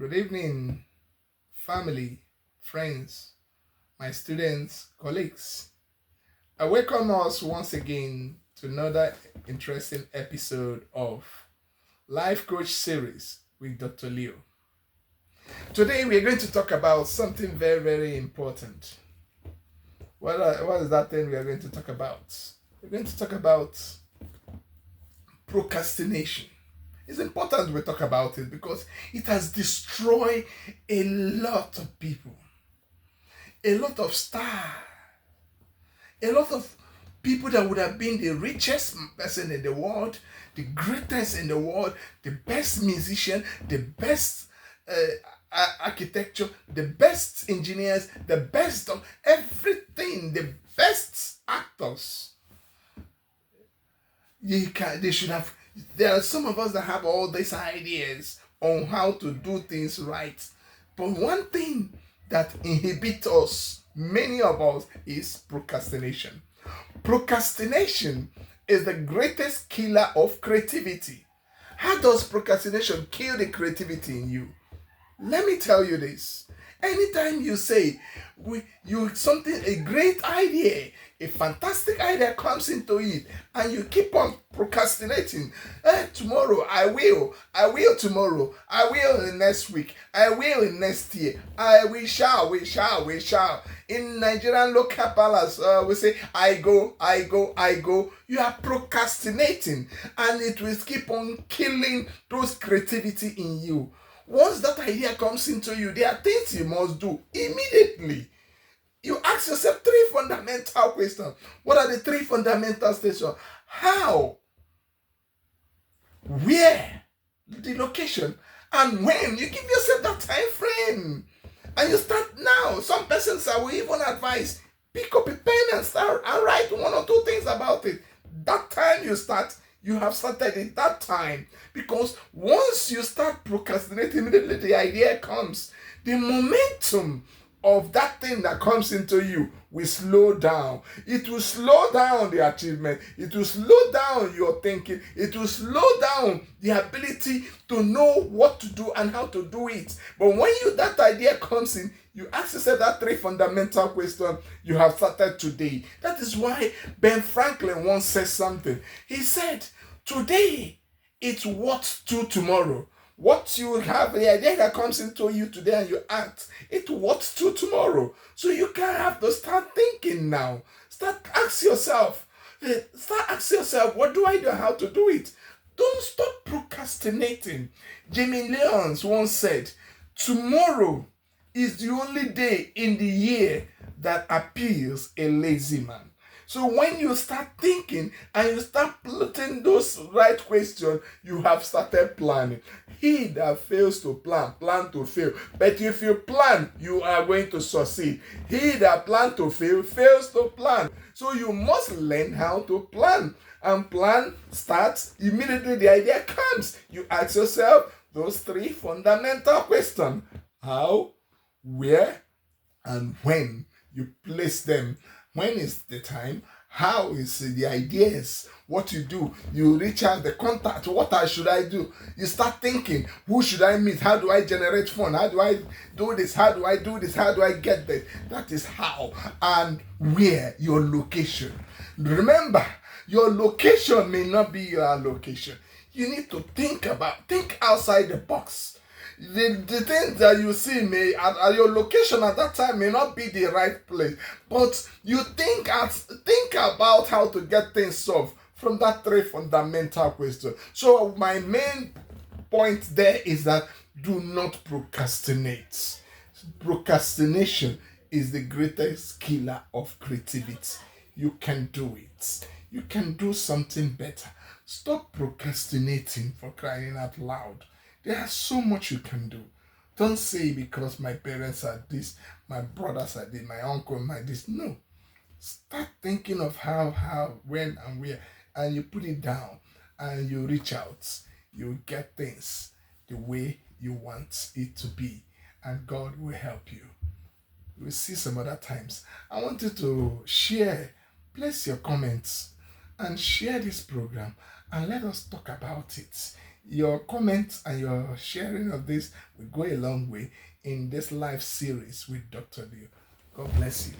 Good evening, family, friends, my students, colleagues. I welcome us once again to another interesting episode of Life Coach Series with Dr. Leo. Today we are going to talk about something very, very important. What is that thing we are going to talk about? We're going to talk about procrastination. It's important we talk about it because it has destroyed a lot of people, a lot of stars, a lot of people that would have been the richest person in the world, the greatest in the world, the best musician, the best architecture, the best engineers, the best of everything, the best actors. They should have. There are some of us that have all these ideas on how to do things right, but one thing that inhibits us, many of us, is procrastination. Procrastination is the greatest killer of creativity. How does procrastination kill the creativity in you? Let me tell you this. Anytime you say a great idea, a fantastic idea comes into it, and you keep on procrastinating. Tomorrow I will tomorrow, I will in next week, I will in next year, we shall. In Nigerian local palace, we say I go. You are procrastinating, and it will keep on killing those creativity in you. Once that idea comes into you, there are things you must do immediately. You ask yourself three fundamental questions. What are the three fundamental questions? How, where, the location, and when. You give yourself that time frame. And you start now. Some persons I will even advise, pick up a pen and start and write one or two things about it. That time you start, you have started it that time. Because once you start procrastinating, immediately the idea comes. The momentum of that thing that comes into you will slow down. It will slow down the achievement. It will slow down your thinking. It will slow down the ability to know what to do and how to do it. But when that idea comes in, you ask yourself that three fundamental questions you have started today. That is why Ben Franklin once said something. He said, today it's what to tomorrow. What you have, the idea that comes into you today and you act, it's what to tomorrow. So you can have to start thinking now. Ask yourself, what do I do, how to do it? Don't stop procrastinating. Jamie Lyons once said, tomorrow is the only day in the year that appeals a lazy man. So when you start thinking and you start putting those right questions, you have started planning. He that fails to plan to fail. But if you plan, you are going to succeed. He that plans to fail, fails to plan. So you must learn how to plan. And plan starts immediately the idea comes. You ask yourself those three fundamental questions. How, where, and when. You place them. When is the time? How is the ideas? What you do? You reach out the contact. What should I do? You start thinking, who should I meet? How do I generate fun? How do I do this? How do I do this? How do I get there? That is how. And where? Your location. Remember, your location may not be your location. You need to think outside the box. The things that you see at your location at that time may not be the right place, but you think about how to get things solved from that three fundamental questions. So my main point there is that do not procrastinate. Procrastination is the greatest killer of creativity. You can do it. You can do something better. Stop procrastinating, for crying out loud. There's so much you can do. Don't say because my parents are this, my brothers are this, my uncle, my this. No. Start thinking of how, when, and where, and you put it down, and you reach out. You get things the way you want it to be, and God will help you. We'll see some other times. I want you to share, place your comments, and share this program, and let us talk about it. Your comments and your sharing of this will go a long way in this live series with Dr. Dio. God bless you.